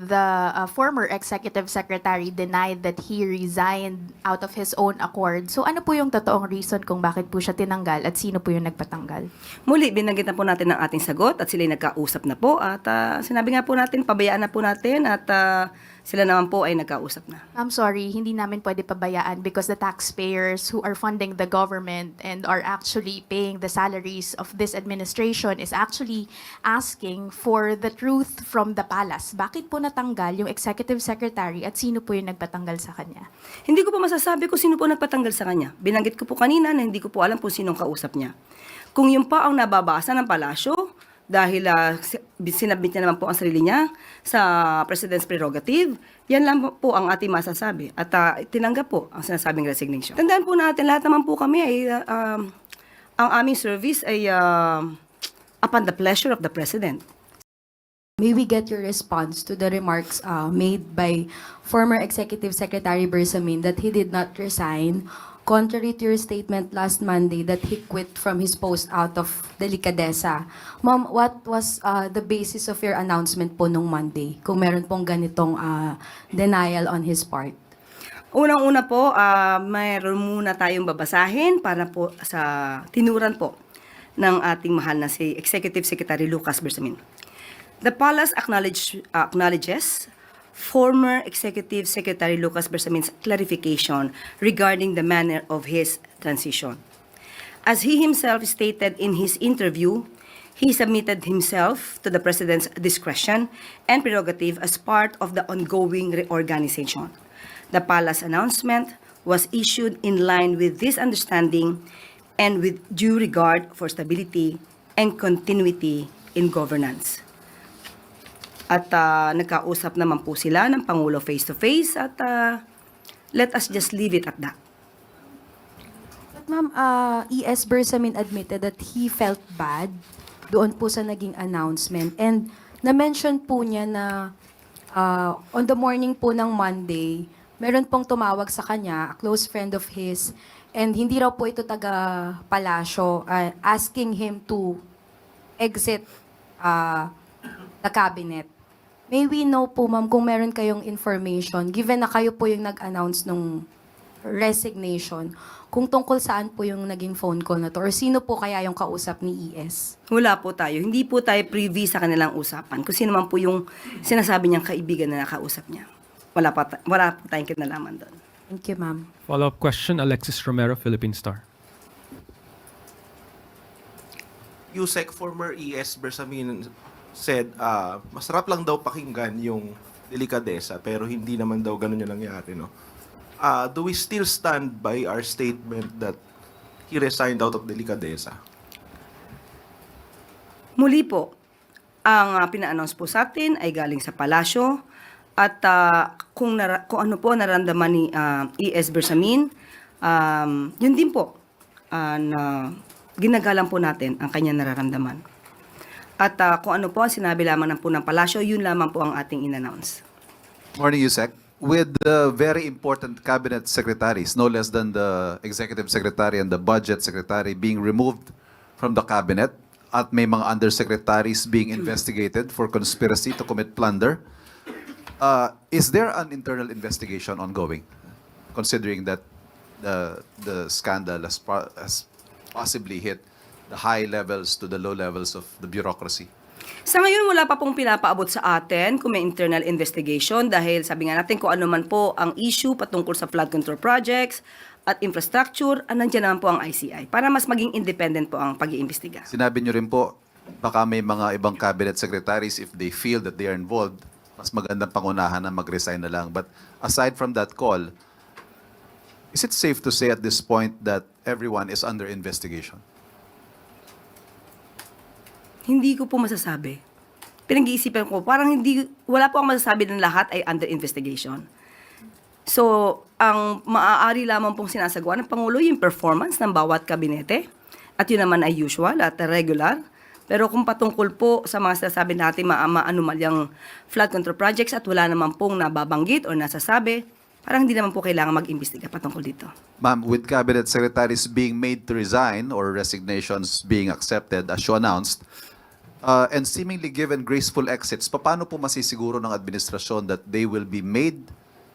the former executive secretary denied that he resigned out of his own accord. So ano po yung totoong reason kung bakit po siya tinanggal at sino po yung nagpatanggal? Muli, binanggit na po natin ang ating sagot at sila'y nagkausap na po at sinabi nga po natin, pabayaan na po natin at sila naman po ay nagkausap na. I'm sorry, hindi namin pwede pabayaan because the taxpayers who are funding the government and are actually paying the salaries of this administration is actually asking for the truth from the palace. Bakit po natanggal yung executive secretary at sino po yung nagpatanggal sa kanya? Hindi ko po masasabi kung sino po nagpatanggal sa kanya. Binanggit ko po kanina na hindi ko po alam kung sinong kausap niya. Kung yun pa ang nababasa ng palasyo, dahil sinabit niya naman po ang sarili niya sa President's prerogative, yan lang po ang ating masasabi. At tinanggap po ang sinasabing resignation. Tandaan po natin, lahat naman po kami ay, ang aming service ay upon the pleasure of the President. May we get your response to the remarks made by former Executive Secretary Bersamin that he did not resign, contrary to your statement last Monday that he quit from his post out of delikadesa. Ma'am, what was the basis of your announcement po nung Monday, kung meron pong ganitong denial on his part? Unang-una po, mayroon muna tayong babasahin para po sa tinuran po ng ating mahal na si Executive Secretary Lucas Bersamin. The Palace acknowledges former Executive Secretary Lucas Bersamin's clarification regarding the manner of his transition. As he himself stated in his interview, he submitted himself to the President's discretion and prerogative as part of the ongoing reorganization. The Palace announcement was issued in line with this understanding and with due regard for stability and continuity in governance. At nagkausap naman po sila ng Pangulo face-to-face at let us just leave it at that. But ma'am, E.S. Bersamin admitted that he felt bad doon po sa naging announcement. And na-mention po niya na on the morning po ng Monday, meron pong tumawag sa kanya, a close friend of his, and hindi raw po ito taga palasyo, asking him to exit the cabinet. May we know po, ma'am, kung meron kayong information, given na kayo po yung nag-announce nung resignation, kung tungkol saan po yung naging phone call na to, or sino po kaya yung kausap ni ES? Wala po tayo. Hindi po tayo privy sa kanilang usapan. Kung sino man po yung sinasabi niyang kaibigan na nakausap niya. Wala po tayong kinalaman doon. Thank you, ma'am. Follow-up question, Alexis Romero, Philippine Star. Yusek, former ES Bersamin said, masarap lang daw pakinggan yung delikadesa, pero hindi naman daw ganun yung nangyari, no? Do we still stand by our statement that he resigned out of delikadesa? Muli po, ang pina-announce po sa atin ay galing sa palasyo at kung ano po naramdaman ni E.S. Bersamin, yun din po na ginagalang po natin ang kanyang nararamdaman. At kung ano po ang sinabi lamang po ng palasyo, yun lamang po ang ating in-announce. Morning, Yusek. With the very important cabinet secretaries, no less than the executive secretary and the budget secretary being removed from the cabinet at may mga undersecretaries being investigated for conspiracy to commit plunder, is there an internal investigation ongoing, considering that the scandal has possibly hit the high levels to the low levels of the bureaucracy? Sa ngayon, wala pa pong pinapaabot sa atin kung may internal investigation dahil sabi nga natin kung ano man po ang issue patungkol sa flood control projects at infrastructure, nandiyan naman po ang ICI para mas maging independent po ang pag-iimbestiga. Sinabi niyo rin po, baka may mga ibang cabinet secretaries, if they feel that they are involved, mas magandang pangunahan na mag-resign na lang. But aside from that call, is it safe to say at this point that everyone is under investigation? Hindi ko po masasabi. Pinag-iisipan ko, parang wala po ang masasabi ng lahat ay under investigation. So, ang maaari lamang pong sinasagawa ng Pangulo yung performance ng bawat kabinete. At yun naman ay usual at regular. Pero kung patungkol po sa mga sinasabi natin maanumalyang flood control projects at wala naman pong nababanggit o nasasabi, parang hindi naman po kailangan mag-imbestiga patungkol dito. Ma'am, with cabinet secretaries being made to resign or resignations being accepted as you announced, and seemingly given graceful exits, paano po masisiguro ng administrasyon that they will be made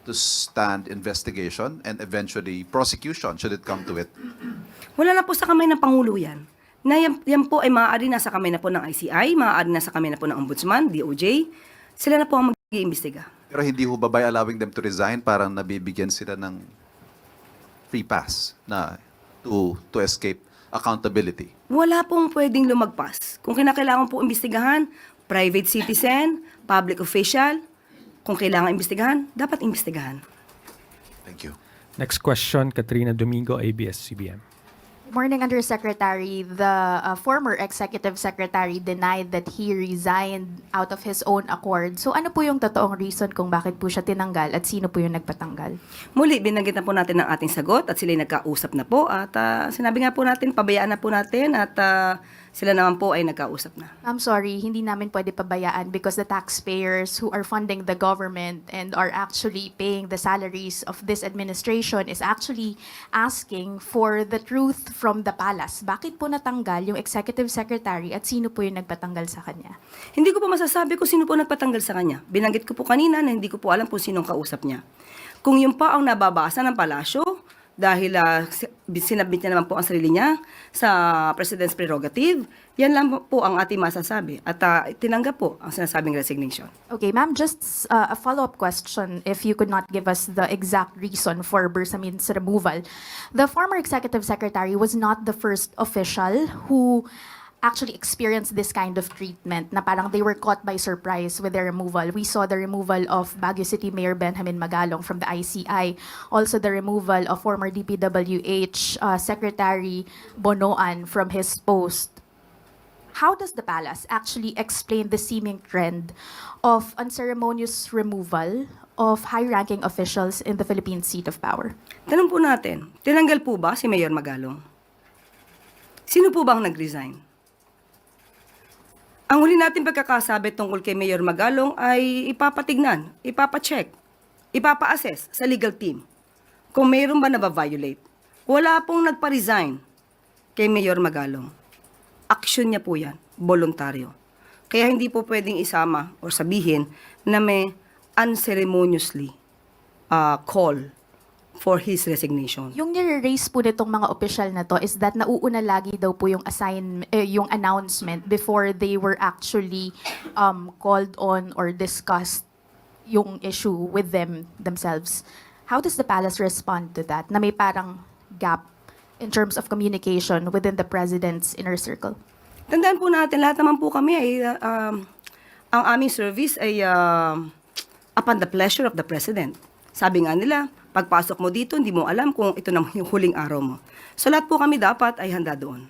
to stand investigation and eventually prosecution should it come to it? Wala na po sa kamay ng Pangulo yan. Na yan po ay maaari na sa kamay na po ng ICI, maaari na sa kamay na po ng Ombudsman, DOJ. Sila na po ang mag-iimbestiga. Pero hindi ho ba by allowing them to resign, parang nabibigyan sila ng free pass na to escape accountability? Wala pong pwedeng lumagpas. Kung kinakailangan po imbestigahan, private citizen, public official, kung kailangan imbestigahan, dapat imbestigahan. Thank you. Next question, Katrina Domingo, ABS-CBN. Morning, Undersecretary. The former Executive Secretary denied that he resigned out of his own accord. So ano po yung totoong reason kung bakit po siya tinanggal at sino po yung nagpatanggal? Muli, binanggit na po natin ang ating sagot at sila nagkausap na po at sinabi nga po natin, pabayaan na po natin at sila naman po ay nagkausap na. I'm sorry, hindi namin pwede pabayaan because the taxpayers who are funding the government and are actually paying the salaries of this administration is actually asking for the truth from the palace. Bakit po natanggal yung executive secretary at sino po yung nagpatanggal sa kanya? Hindi ko po masasabi kung sino po nagpatanggal sa kanya. Binanggit ko po kanina na hindi ko po alam kung sinong kausap niya. Kung yun pa ang nababasa ng palasyo, dahil sinabit niya naman po ang sarili niya sa President's prerogative, yan lang po ang ating masasabi. At tinanggap po ang sinasabing resignation. Okay, ma'am, just a follow-up question if you could not give us the exact reason for Bersamin's removal. The former executive secretary was not the first official who actually experienced this kind of treatment na parang they were caught by surprise with their removal. We saw the removal of Baguio City Mayor Benjamin Magalong from the ICI, also the removal of former DPWH Secretary Bonoan from his post. How does the palace actually explain the seeming trend of unceremonious removal of high-ranking officials in the Philippine seat of power? Tanong po natin, tinanggal po ba si Mayor Magalong? Sino po bang nag-resign? Ang huli natin pagkakasabi tungkol kay Mayor Magalong ay ipapatignan, ipapacheck, ipapa-assess sa legal team kung mayroon ba na-violate. Wala pong nagpa-resign kay Mayor Magalong. Aksyon niya po yan, voluntaryo. Kaya hindi po pwedeng isama o sabihin na may unceremoniously call for his resignation. Yung nire-raise po nitong mga opisyal na to is that nauuna lagi daw po yung yung announcement before they were actually called on or discussed yung issue with themselves. How does the palace respond to that? Na may parang gap in terms of communication within the president's inner circle? Tandaan po natin, lahat naman po kami ay ang aming service ay upon the pleasure of the president. Sabi nga nila, pagpasok mo dito, hindi mo alam kung ito na yung huling araw mo. So lahat po kami dapat ay handa doon.